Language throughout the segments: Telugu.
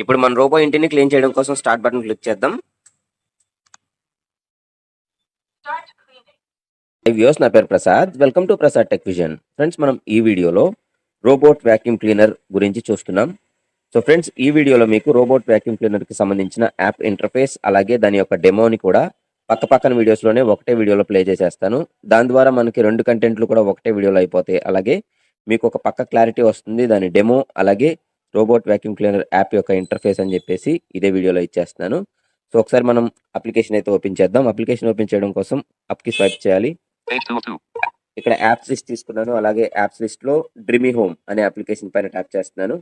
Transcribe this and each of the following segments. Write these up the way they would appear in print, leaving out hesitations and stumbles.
ఇప్పుడు మన రోబో ఇంటిని క్లీన్ చేయడం కోసం స్టార్ట్ బటన్ క్లిక్ చేద్దాం. వ్యూస్, నా పేరు Prasad. Welcome to Prasad tech vision. Friends, మనం ఈ వీడియోలో రోబోట్ వాక్యూమ్ క్లీనర్ గురించి చూస్తున్నాం. సో ఫ్రెండ్స్, ఈ వీడియోలో మీకు రోబోట్ వాక్యూమ్ క్లీనర్ కి సంబంధించిన యాప్ ఇంటర్ఫేస్ అలాగే దాని యొక్క డెమోని కూడా పక్కన వీడియోస్లోనే ఒకటే వీడియోలో ప్లే చేసేస్తాను. దాని ద్వారా మనకి రెండు కంటెంట్లు కూడా ఒకటే వీడియోలో అయిపోతాయి. అలాగే మీకు ఒక పక్క క్లారిటీ వస్తుంది, దాని డెమో అలాగే రోబోట్ వాక్యూమ్ క్లీనర్ యాప్ యొక్క ఇంటర్ఫేస్ అని చెప్పేసి ఇదే వీడియోలో ఇచ్చేస్తున్నాను. సో ఒకసారి మనం అప్లికేషన్ అయితే ఓపెన్ చేద్దాం. అప్లికేషన్ ఓపెన్ చేయడం కోసం అప్కి స్వైప్ చేయాలి. ఇక్కడ యాప్స్ లిస్ట్ తీసుకున్నాను. అలాగే యాప్స్ లిస్ట్ లో డ్రీమీ హోమ్ అనే అప్లికేషన్ పైన ట్యాప్ చేస్తున్నాను.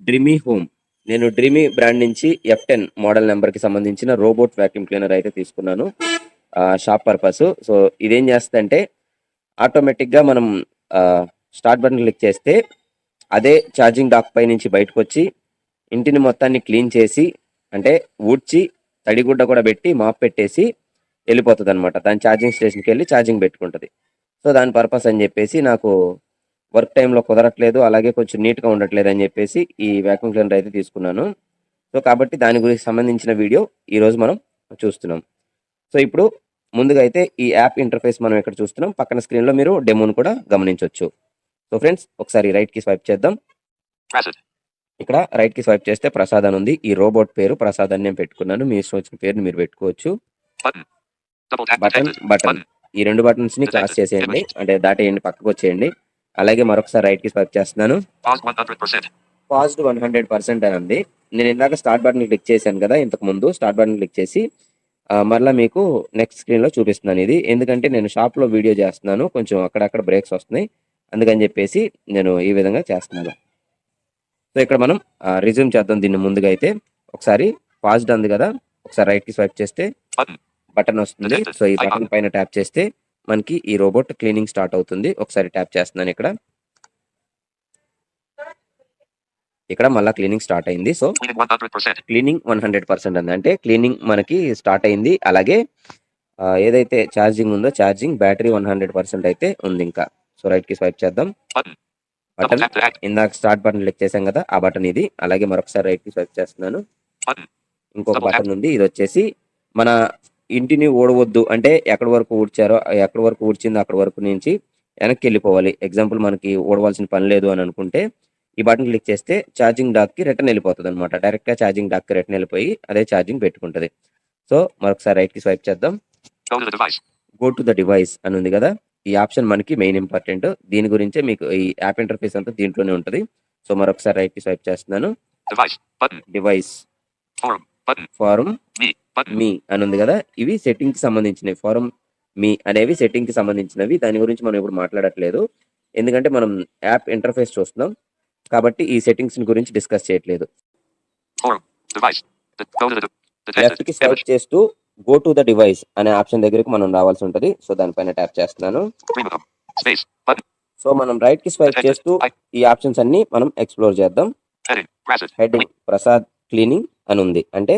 డ్రీమీ హోమ్, నేను డ్రీమీ బ్రాండ్ నుంచి F10 మోడల్ నెంబర్ కి సంబంధించిన రోబోట్ వాక్యూమ్ క్లీనర్ అయితే తీసుకున్నాను షాప్ పర్పస్. సో ఇదేం చేస్తుందంటే ఆటోమేటిక్ గా మనం స్టార్ట్ బటన్ క్లిక్ చేస్తే అదే ఛార్జింగ్ డాక్ పై నుంచి బయటకు వచ్చి ఇంటిని మొత్తాన్ని క్లీన్ చేసి, అంటే ఊడ్చి తడిగుడ్డ కూడా పెట్టి మాప్ పెట్టేసి వెళ్ళిపోతుంది అనమాట. దాని ఛార్జింగ్ స్టేషన్కి వెళ్ళి ఛార్జింగ్ పెట్టుకుంటుంది. సో దాని పర్పస్ అని చెప్పేసి నాకు వర్క్ టైంలో కుదరట్లేదు, అలాగే కొంచెం నీట్గా ఉండట్లేదు అని చెప్పేసి ఈ వ్యాక్యూమ్ క్లీనర్ అయితే తీసుకున్నాను. సో కాబట్టి దాని గురించి సంబంధించిన వీడియో ఈరోజు మనం చూస్తున్నాం. సో ఇప్పుడు ముందుగా అయితే ఈ యాప్ ఇంటర్ఫేస్ మనం ఇక్కడ చూస్తున్నాం. పక్కన స్క్రీన్లో మీరు డెమోను కూడా గమనించవచ్చు. సో ఫ్రెండ్స్, ఒకసారి రైట్కి స్వైప్ చేద్దాం. ఇక్కడ రైట్కి స్వైప్ చేస్తే ప్రసాద్ అని ఉంది. ఈ రోబోట్ పేరు ప్రసాద్ అని నేను పెట్టుకున్నాను. మీ ఇష్టం వచ్చిన పేరుని మీరు పెట్టుకోవచ్చు. బటన్ ఈ రెండు బటన్స్ ని క్రాస్ చేసేయండి, అంటే దాటేయండి, పక్కకు వచ్చేయండి. అలాగే మరొకసారి రైట్ కి స్వైప్ చేస్తున్నాను. పాజ్డ్ 100% అని ఉంది. నేను ఇందాక స్టార్ట్ బటన్ క్లిక్ చేశాను కదా ఇంతకు ముందు. స్టార్ట్ బటన్ క్లిక్ చేసి మరలా మీకు నెక్స్ట్ స్క్రీన్ లో చూపిస్తున్నాను. ఇది ఎందుకంటే నేను షాప్ లో వీడియో చేస్తున్నాను, కొంచెం అక్కడక్కడ బ్రేక్స్ వస్తున్నాయి, అందుకని చెప్పేసి నేను ఈ విధంగా చేస్తున్నాను. సో ఇక్కడ మనం రిజ్యూమ్ చేద్దాం దీన్ని. ముందుగా అయితే ఒకసారి పాజ్డ్ ఉంది కదా, ఒకసారి రైట్ కి స్వైప్ చేస్తే బటన్ వస్తుంది. సో ఈ బటన్ పైన ట్యాప్ చేస్తే మనకి ఈ రోబోట్ క్లీనింగ్ స్టార్ట్ అవుతుంది. ఒకసారి ట్యాప్ చేస్తున్నాను. ఇక్కడ మళ్ళీ క్లీనింగ్ స్టార్ట్ అయింది. సో క్లీనింగ్ 100% ఉంది, అంటే క్లీనింగ్ మనకి స్టార్ట్ అయింది. అలాగే ఏదైతే ఛార్జింగ్ ఉందో ఛార్జింగ్ బ్యాటరీ 100% అయితే ఉంది ఇంకా. సో రైట్ కి స్వైప్ చేద్దాం. బటన్ ఇందాక స్టార్ట్ బటన్ క్లిక్ చేసాం కదా, ఆ బటన్ ఇది. అలాగే మరొకసారి రైట్ కి స్వైప్ చేస్తున్నాను. ఇంకొక బటన్ ఉంది, ఇది వచ్చేసి మన ఇంటిని ఊడవద్దు అంటే ఎక్కడి వరకు ఊడ్చారో, ఎక్కడి వరకు ఊడ్చిందో అక్కడి వరకు నుంచి వెనక్కి వెళ్ళిపోవాలి. ఎగ్జాంపుల్ మనకి ఊడవలసిన పని లేదు అని అనుకుంటే ఈ బటన్ క్లిక్ చేస్తే ఛార్జింగ్ డాక్ కి రిటర్న్ వెళ్ళిపోతుంది అనమాట. డైరెక్ట్ గా ఛార్జింగ్ డాక్ కి రిటర్న్ వెళ్ళిపోయి అదే ఛార్జింగ్ పెట్టుకుంటది. సో మరొకసారి రైట్ కి స్వైప్ చేద్దాం. గో టు ద డివైస్ అని ఉంది కదా, ఈ ఆప్షన్ మనకి మెయిన్ ఇంపార్టెంట్. దీని గురించే మీకు ఈ యాప్ ఇంటర్ఫేస్ అంతా దీంట్లోనే ఉంటుంది. సో మరొకసారి రైట్ కి స్వైప్ చేస్తున్నాను. డివైస్, ఫారం మీ అని ఉంది కదా, ఇవి సెట్టింగ్ కి సంబంధించినవి. ఫారం మీ అనేవి సెట్టింగ్ కి సంబంధించినవి. దాని గురించి మనం ఇప్పుడు మాట్లాడట్లేదు, ఎందుకంటే మనం యాప్ ఇంటర్ఫేస్ చూస్తున్నాం కాబట్టి ఈ సెట్టింగ్స్ గురించి డిస్కస్ చేయట్లేదు. లెఫ్ట్ కి స్వైప్ చేస్తూ గో టు ద డివైస్ అనే ఆప్షన్ దగ్గరకు మనం రావాల్సి ఉంటుంది. సో దానిపైన ట్యాప్ చేస్తున్నాను. సో మనం రైట్ కి స్వైప్ చేస్తూ ఈ ఆప్షన్స్ అన్ని మనం ఎక్స్ప్లోర్ చేద్దాం. హెడ్డింగ్ ప్రసాద్ క్లీనింగ్ అని ఉంది, అంటే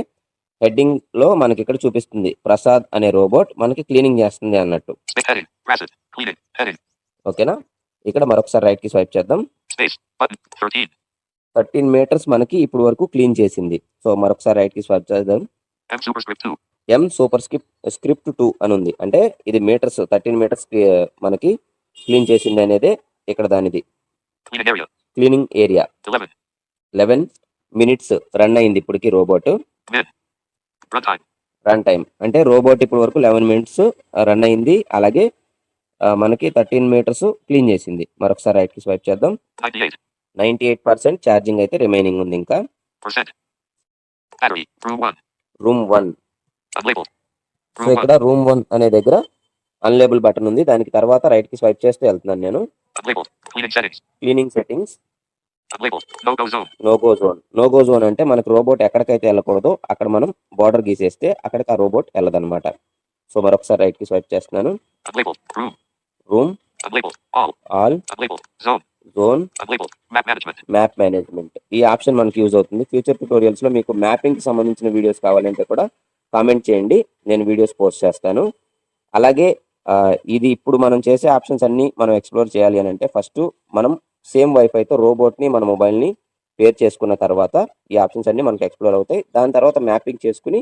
హెడ్డింగ్ లో మనకి ఇక్కడ చూపిస్తుంది ప్రసాద్ అనే రోబోట్ మనకి క్లీనింగ్ చేస్తుంది అన్నట్టు. ఓకేనా, ఇక్కడ మరొకసారి రైట్ కి స్వైప్ చేద్దాం. 13 మీటర్స్ మనకి ఇప్పుడు వరకు క్లీన్ చేసింది. సో మరొకసారి రైట్ కి స్వైప్ చేద్దాం. ఎం సూపర్ స్క్రిప్ట్ 2 అని ఉంది, అంటే ఇది మీటర్స్ 13 మీటర్స్ మనకి క్లీన్ చేసింది అనేది ఇక్కడ దానిది. క్లీనింగ్ ఏరియా 11 మినిట్స్ రన్ అయింది ఇప్పటికి రోబోట్. రన్ టైం అంటే రోబోట్ ఇప్పటి వరకు 11 మినిట్స్ రన్ అయింది. అలాగే మనకి 13 మీటర్స్ క్లీన్ చేసింది. మరొకసారి రైట్ కి స్వైప్ చేద్దాం. 98% ఛార్జింగ్ అయితే రిమైనింగ్ ఉంది ఇంకా. రూమ్ 1. సో ఇక్కడ రూమ్ 1 అనే దగ్గర అన్లేబుల్ బటన్ ఉంది, దానికి తర్వాత రైట్ కి స్వైప్ చేస్తే వెళ్తున్నాను నేను. Cleaning settings, no go zone అంటే మనకి రోబోట్ ఎక్కడికైతే వెళ్ళకూడదో అక్కడ మనం బార్డర్ గీసేస్తే అక్కడికి ఆ రోబోట్ వెళ్ళదన్నమాట. సో మరొకసారి రైట్ కి స్వైప్ చేస్తున్నాను. Room, all, zone, map management. ఈ ఆప్షన్ మనకి యూజ్ అవుతుంది. ఫ్యూచర్ ట్యూటోరియల్స్ లో మీకు మ్యాపింగ్ కి సంబంధించిన వీడియోస్ కావాలంటే కూడా కామెంట్ చేయండి, నేను వీడియోస్ పోస్ట్ చేస్తాను. అలాగే ఇది ఇప్పుడు మనం చేసే ఆప్షన్స్ అన్ని మనం ఎక్స్ప్లోర్ చేయాలి అని అంటే ఫస్ట్ మనం సేమ్ వైఫైతో రోబోట్ని మన మొబైల్ని పేర్ చేసుకున్న తర్వాత ఈ ఆప్షన్స్ అన్ని మనకి ఎక్స్ప్లోర్ అవుతాయి. దాని తర్వాత మ్యాపింగ్ చేసుకుని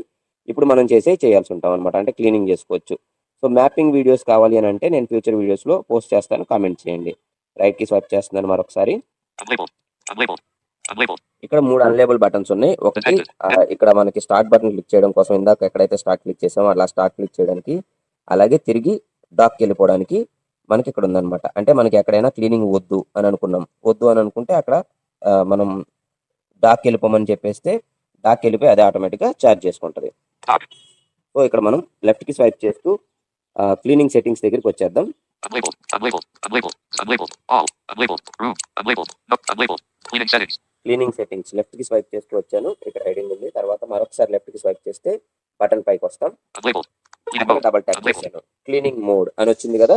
ఇప్పుడు మనం చేయాల్సి ఉంటాం అనమాట. అంటే క్లీనింగ్ చేసుకోవచ్చు. సో మ్యాపింగ్ వీడియోస్ కావాలి అని అంటే నేను ఫ్యూచర్ వీడియోస్లో పోస్ట్ చేస్తాను, కామెంట్ చేయండి. రైట్కి స్వైప్ చేస్తున్నాను మరొకసారి. ఇక్కడ 3 అన్లేబుల్ బటన్స్ ఉన్నాయి. ఒకటి ఇక్కడ మనకి స్టార్ట్ బటన్ క్లిక్ చేయడం కోసం, ఇందాక ఎక్కడైతే స్టార్ట్ క్లిక్ చేసామో అలా స్టార్ట్ క్లిక్ చేయడానికి, అలాగే తిరిగి డాక్కి వెళ్ళిపోవడానికి మనకి ఇక్కడ ఉందన్నమాట. అంటే మనకి ఎక్కడైనా క్లీనింగ్ వద్దు అని అనుకుంటే అక్కడ మనం డాక్కి వెళ్ళిపోమని చెప్పేస్తే డాక్కి వెళ్ళిపోయి అదే ఆటోమేటిక్గా ఛార్జ్ చేసుకుంటుంది. సో ఇక్కడ మనం లెఫ్ట్కి స్వైప్ చేస్తూ క్లీనింగ్ సెట్టింగ్స్ దగ్గరికి వచ్చేద్దాం. క్లీనింగ్ సెట్టింగ్స్ లెఫ్ట్కి స్వైప్ చేస్తూ వచ్చాను. ఇక్కడ హెడింగ్ ఉంది. తర్వాత మరొకసారి లెఫ్ట్కి స్వైప్ చేస్తే బటన్ పైకి వస్తాం. డబల్ ట్యాప్ చేశాను. క్లీనింగ్ మోడ్ అని వచ్చింది కదా.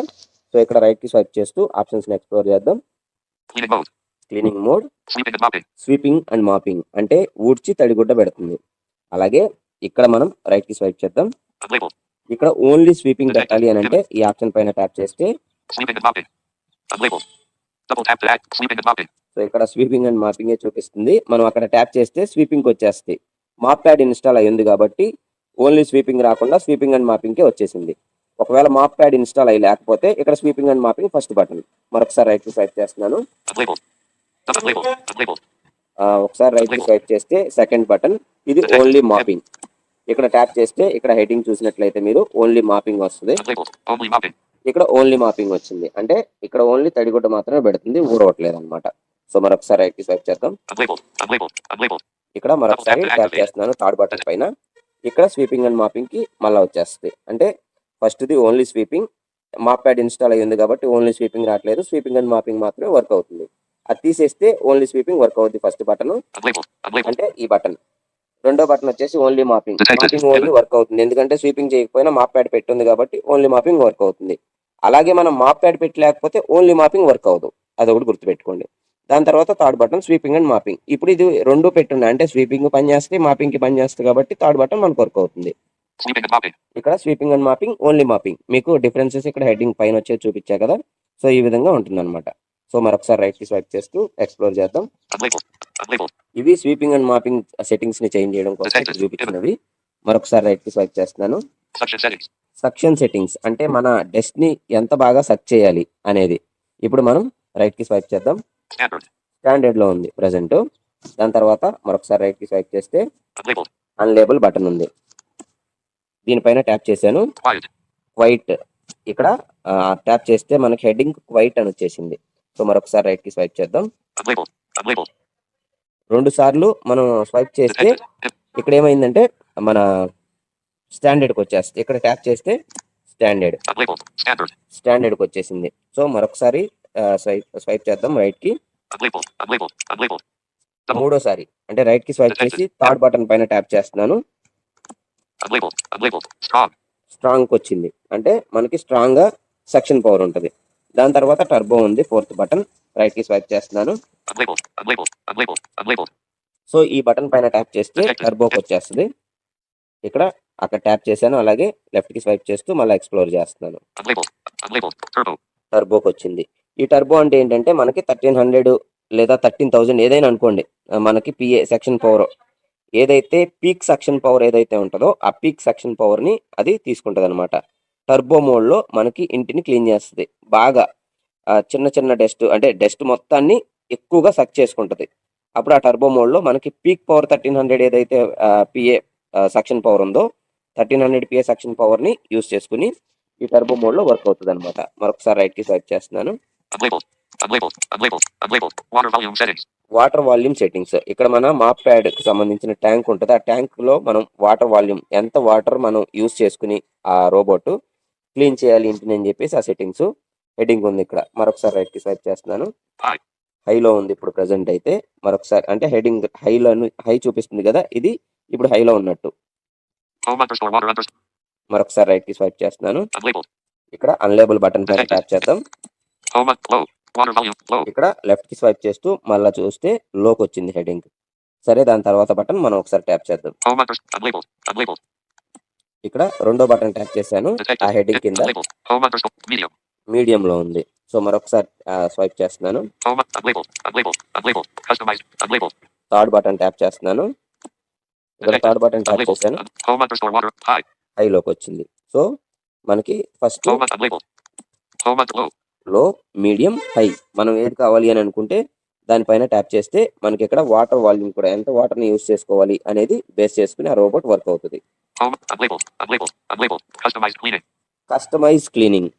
సో ఇక్కడ రైట్కి స్వైప్ చేస్తూ ఆప్షన్స్ని ఎక్స్ప్లోర్ చేద్దాం. Cleaning mode sweeping and mopping అంటే ఊడ్చి తడిగుడ్డ పెడుతుంది. అలాగే ఇక్కడ మనం రైట్కి స్వైప్ చేద్దాం. ఇక్కడ ఓన్లీ స్వీపింగ్ పెట్టాలి అని అంటే ఈ ఆప్షన్ పైన ట్యాప్ చేస్తే సో ఇక్కడ స్వీపింగ్ అండ్ మాపింగే చూపిస్తుంది. మనం అక్కడ ట్యాప్ చేస్తే స్వీపింగ్ వచ్చేస్తుంది. మాప్ ప్యాడ్ ఇన్స్టాల్ అయ్యింది కాబట్టి ఓన్లీ స్వీపింగ్ రాకుండా స్వీపింగ్ అండ్ మాపింగ్కే వచ్చేసింది. ఒకవేళ మాప్ ప్యాడ్ ఇన్స్టాల్ అయ్యి లేకపోతే ఇక్కడ sweeping and mopping first button. మరొకసారి రైట్ కి స్వైప్ చేస్తున్నాను. ఒకసారి రైట్ కి స్వైప్ చేస్తే సెకండ్ బటన్, ఇది ఓన్లీ మాపింగ్. ఇక్కడ ట్యాప్ చేస్తే ఇక్కడ హెడ్డింగ్ చూసినట్లయితే మీరు ఓన్లీ మాపింగ్ వస్తుంది. ఇక్కడ ఓన్లీ మాపింగ్ వచ్చింది. అంటే ఇక్కడ ఓన్లీ తడిగుడ్డ మాత్రమే పెడుతుంది, ఊడవట్లేదు అనమాట. సో మరొకసారి రైట్ కి స్వైప్ చేద్దాం. ఇక్కడ మరొకసారి ట్యాప్ చేస్తున్నాను థర్డ్ బటన్ పైన. ఇక్కడ స్వీపింగ్ అండ్ మాపింగ్ కి మళ్ళీ వచ్చేస్తుంది. అంటే ఫస్ట్ ది only sweeping, mop pad install అయ్యింది కాబట్టి ఓన్లీ స్వీపింగ్ రావట్లేదు, స్వీపింగ్ అండ్ మాపింగ్ మాత్రమే వర్క్ అవుతుంది. అది తీసేస్తే ఓన్లీ స్వీపింగ్ వర్క్ అవుతుంది ఫస్ట్ బటన్, అంటే ఈ బటన్. రెండో బటన్ వచ్చేసి ఓన్లీ మాపింగ్ ఓన్లీ వర్క్ అవుతుంది. ఎందుకంటే స్వీపింగ్ చేయకపోయినా మాప్ ప్యాడ్ పెట్టుంది కాబట్టి ఓన్లీ మాపింగ్ వర్క్ అవుతుంది. అలాగే మనం మాప్ ప్యాడ్ పెట్టి లేకపోతే ఓన్లీ మాపింగ్ వర్క్ అవ్వదు, అదొకటి గుర్తుపెట్టుకోండి. దాని తర్వాత third button sweeping and mopping. ఇప్పుడు ఇది రెండు పెట్టున్నాయి అంటే స్వీపింగ్ పని చేస్తే మాపింగ్ కి పని చేస్తుంది కాబట్టి థర్డ్ బటన్ మనకు వర్క్ అవుతుంది. ఇక్కడ sweeping and mopping, only mopping. మీకు డిఫరెన్సెస్ ఇక్కడ హెడ్డింగ్ పైన వచ్చేది చూపించా కదా. సో ఈ విధంగా ఉంటుంది అనమాట. సో మరొకసారి రైట్ కి స్వైప్ చేస్తూ ఎక్స్ప్లోర్ చేద్దాం. ఇవి స్వీపింగ్ అండ్ మాపింగ్ సెట్టింగ్స్ ని చేంజ్ చేయడం కోసం చూపించినవి. మరొకసారి రైట్ కి స్వైప్ చేస్తున్నాను. సక్షన్ సెట్టింగ్స్ అంటే మన డెస్ట్ ని ఎంత బాగా సక్ చేయాలి అనేది. ఇప్పుడు మనం రైట్ కి స్వైప్ చేద్దాం. స్టాండర్డ్ లో ఉంది ప్రెసెంట్. దాని తర్వాత మరొకసారి రైట్ కి స్వైప్ చేస్తే అన్లేబుల్ బటన్ ఉంది. దీనిపైన ట్యాప్ చేశాను. వైట్ ఇక్కడ ట్యాప్ చేస్తే మనకి హెడ్డింగ్ వైట్ అని వచ్చేసింది. సో మరొకసారి రైట్ కి స్వైప్ చేద్దాం. 2 సార్లు మనం స్వైప్ చేస్తే ఇక్కడ ఏమైందంటే మన స్టాండర్డ్కి వచ్చేస్తుంది. ఇక్కడ ట్యాప్ చేస్తే స్టాండర్డ్కి వచ్చేసింది. సో మరొకసారి స్వైప్ చేద్దాం రైట్ కి. మూడోసారి అంటే రైట్ కి స్వైప్ చేసి థర్డ్ బటన్ పైన ట్యాప్ చేస్తున్నాను. స్ట్రాంగ్ వచ్చింది అంటే మనకి స్ట్రాంగ్ గా సెక్షన్ పవర్ ఉంటుంది. దాని తర్వాత టర్బో ఉంది ఫోర్త్ బటన్. రైట్ కి స్వైప్ చేస్తున్నాను. సో ఈ బటన్ పైన ట్యాప్ చేస్తే టర్బోకి వచ్చేస్తుంది. ఇక్కడ అక్కడ ట్యాప్ చేశాను. అలాగే లెఫ్ట్ కి స్వైప్ చేస్తూ మళ్ళీ ఎక్స్ప్లోర్ చేస్తున్నాను. టర్బోకి వచ్చింది. ఈ టర్బో అంటే ఏంటంటే మనకి 1300 లేదా 13,000 ఏదైనా అనుకోండి, మనకి పిఏ సెక్షన్ పవర్ ఏదైతే పీక్ సెక్షన్ పవర్ ఏదైతే ఉంటుందో ఆ పీక్ సెక్షన్ పవర్ ని అది తీసుకుంటది అనమాట. టర్బో మోడ్ లో మనకి ఇంటిని క్లీన్ చేస్తుంది. బాగా చిన్న చిన్న డస్ట్ అంటే డస్ట్ మొత్తాన్ని ఎక్కువగా సక్ చేసుకుంటది. అప్పుడు ఆ టర్బో మోడ్ లో మనకి పీక్ పవర్ 1300 ఏదైతే పిఏ సెక్షన్ పవర్ ఉందో 1300 పిఏ సెక్షన్ పవర్ ని యూజ్ చేసుకుని ఈ టర్బో మోడ్ లో వర్క్ అవుతుంది అనమాట. మరొకసారి రైట్ కి స్వైప్ చేస్తున్నాను. Water volume settings. ఇక్కడ మన మాప్ ప్యాడ్ కి సంబంధించిన ట్యాంక్ ఉంటుంది. ఆ ట్యాంక్ లో మనం వాటర్ వాల్యూమ్ ఎంత వాటర్ మనం యూజ్ చేసుకుని ఆ రోబోట్ క్లీన్ చేయాలి ఇంటిని అని చెప్పేసి ఆ సెట్టింగ్స్ హెడ్డింగ్ ఉంది ఇక్కడ. మరొకసారి రైట్ కి స్వైప్ చేస్తున్నాను. హైలో ఉంది ఇప్పుడు ప్రెసెంట్ అయితే. మరొకసారి అంటే హెడ్డింగ్ హై చూపిస్తుంది కదా, ఇది ఇప్పుడు హైలో ఉన్నట్టు. మరొకసారి రైట్ కి స్వైప్ చేస్తున్నాను. ఇక్కడ అన్లేబుల్ బటన్ పైన ట్యాప్ చేద్దాం. ఇక్కడ లెఫ్ట్ కి స్వైప్ చేస్తూ మళ్ళీ చూస్తే లోకి వచ్చింది హెడ్డింగ్. సరే, దాని తర్వాత బటన్ మనం ఒకసారి ట్యాప్ చేద్దాం. ఇక్కడ రెండో బటన్ ట్యాప్ చేశాను. ఆ హెడ్డింగ్ కింద మీడియం లో ఉంది. సో మరొకసారి స్వైప్ చేస్తున్నాను. థర్డ్ బటన్ ట్యాప్ చేస్తున్నాను. ఇక్కడ థర్డ్ బటన్ ట్యాప్ చేశాను, హైలోకి వచ్చింది. సో మనకి ఫస్ట్ లో, మీడియం, హై మనం ఏది కావాలి అని అనుకుంటే దానిపైన ట్యాప్ చేస్తే మనకి ఇక్కడ వాటర్ వాల్యూమ్ కూడా ఎంత వాటర్ని యూజ్ చేసుకోవాలి అనేది బేస్ చేసుకుని ఆ రోబోట్ వర్క్ అవుతుంది. కస్టమైజ్ క్లీనింగ్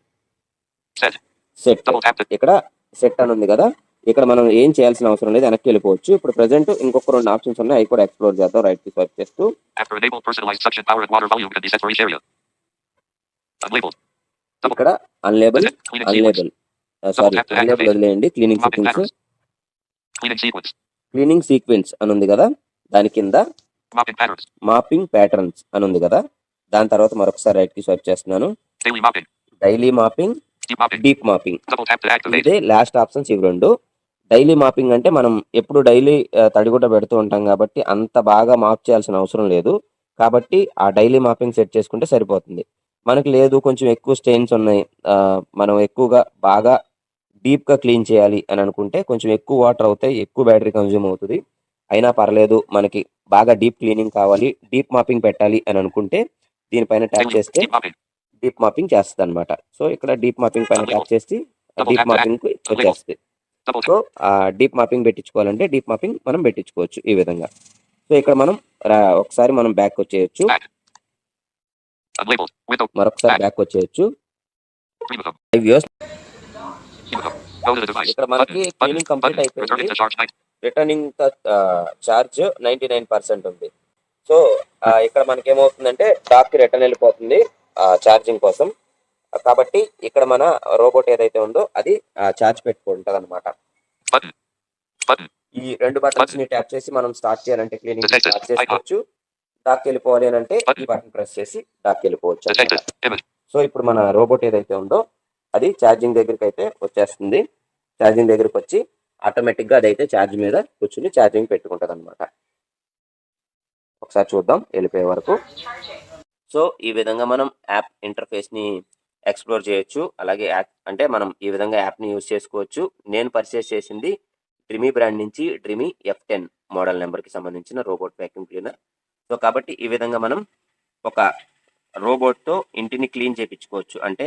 సెట్, ఇక్కడ సెట్ అని ఉంది కదా, ఇక్కడ మనం ఏం చేయాల్సిన అవసరం లేదు, వెనక్కి వెళ్ళిపోవచ్చు. ఇప్పుడు ప్రెసెంట్ ఇంకొక 2 ఆప్షన్స్ ఉన్నాయి, అవి కూడా ఎక్స్ప్లోర్ చేద్దాం. రైట్ కి స్వైప్ చేస్తూ ఇక్కడ అన్లేబుల్ వదిలేయండి. క్లీనింగ్ సెట్టింగ్స్, క్లీనింగ్ సీక్వెన్స్ అని ఉంది కదా, దాని కింద మాపింగ్ ప్యాటర్న్స్ అని ఉంది కదా, దాని తర్వాత మరొకసారి రైట్ కి స్వైప్ చేస్తున్నాను. డైలీ మాపింగ్, డీప్ మాపింగ్, ఇదే లాస్ట్ ఆప్షన్స్ ఇవి రెండు. డైలీ మాపింగ్ అంటే మనం ఎప్పుడు డైలీ తడిగుడ్డ పెడుతూ ఉంటాం కాబట్టి అంత బాగా మాప్ చేయాల్సిన అవసరం లేదు, కాబట్టి ఆ డైలీ మాపింగ్ సెట్ చేసుకుంటే సరిపోతుంది. మనకి లేదు కొంచెం ఎక్కువ స్టెయిన్స్ ఉన్నాయి, మనం ఎక్కువగా బాగా డీప్గా క్లీన్ చేయాలి అని అనుకుంటే కొంచెం ఎక్కువ వాటర్ అవుతాయి, ఎక్కువ బ్యాటరీ కన్జ్యూమ్ అవుతుంది. అయినా పర్లేదు, మనకి బాగా డీప్ క్లీనింగ్ కావాలి, డీప్ మాపింగ్ పెట్టాలి అని అనుకుంటే దీనిపైన ట్యాప్ చేస్తే డీప్ మాపింగ్ చేస్తుంది అనమాట. సో ఇక్కడ డీప్ మాపింగ్ పైన ట్యాప్ చేసి డీప్ మాపింగ్ వచ్చేస్తుంది. సో డీప్ మాపింగ్ పెట్టించుకోవాలంటే డీప్ మాపింగ్ మనం పెట్టించుకోవచ్చు ఈ విధంగా. సో ఇక్కడ మనం ఒకసారి మనం బ్యాక్ వచ్చేయచ్చు, మరొకసారి బ్యాక్ వచ్చేయచ్చు. ఇక్కడ మనకి క్లీనింగ్ కంప్లీట్ అయిపోయింది. రిటర్నింగ్ చార్జ్ 99% ఉంది. సో ఇక్కడ మనకి ఏమవుతుందంటే డాక్ కి రిటర్న్ వెళ్ళిపోతుంది ఛార్జింగ్ కోసం. కాబట్టి ఇక్కడ మన రోబోట్ ఏదైతే ఉందో అది ఛార్జ్ పెట్టుకుంటుంది అనమాట. ఈ 2 బటన్స్ ని ట్యాప్ చేసి మనం స్టార్ట్ చేయాలంటే క్లీనింగ్ స్టార్ట్ చేసుకోవచ్చు. డాక్ వెళ్ళిపోవాలి అని అంటే ఈ బటన్ ప్రెస్ చేసి డాక్ వెళ్ళిపోవచ్చు. సో ఇప్పుడు మన రోబోట్ ఏదైతే ఉందో అది ఛార్జింగ్ దగ్గరికి అయితే వచ్చేస్తుంది. ఛార్జింగ్ దగ్గరికి వచ్చి ఆటోమేటిక్గా అదైతే ఛార్జ్ మీద కూర్చుని ఛార్జింగ్ పెట్టుకుంటుంది అనమాట. ఒకసారి చూద్దాం వెళ్ళిపోయే వరకు. సో ఈ విధంగా మనం యాప్ ఇంటర్ఫేస్ని ఎక్స్ప్లోర్ చేయొచ్చు. అలాగే యాప్ అంటే మనం ఈ విధంగా యాప్ని యూజ్ చేసుకోవచ్చు. నేను పర్చేస్ చేసింది డ్రిమీ బ్రాండ్ నుంచి డ్రిమీ F10 మోడల్ నెంబర్కి సంబంధించిన రోబోట్ వ్యాక్యూమ్ క్లీనర్. సో కాబట్టి ఈ విధంగా మనం ఒక రోబోట్తో ఇంటిని క్లీన్ చేయించుకోవచ్చు, అంటే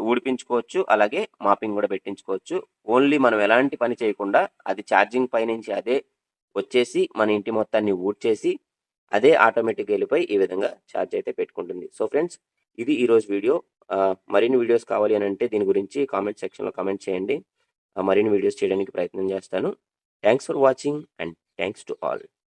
ఊడిపించుకోవచ్చు, అలాగే మాపింగ్ కూడా పెట్టించుకోవచ్చు. ఓన్లీ మనం ఎలాంటి పని చేయకుండా అది ఛార్జింగ్ పై నుంచి అదే వచ్చేసి మన ఇంటి మొత్తాన్ని ఊడ్చేసి అదే ఆటోమేటిక్గా వెళ్ళిపోయి ఈ విధంగా ఛార్జ్ అయితే పెట్టుకుంటుంది. సో ఫ్రెండ్స్, ఇది ఈరోజు వీడియో. మరిన్ని వీడియోస్ కావాలి అని అంటే దీని గురించి కామెంట్ సెక్షన్లో కామెంట్ చేయండి. మరిన్ని వీడియోస్ చేయడానికి ప్రయత్నం చేస్తాను. Thanks for watching and thanks to all.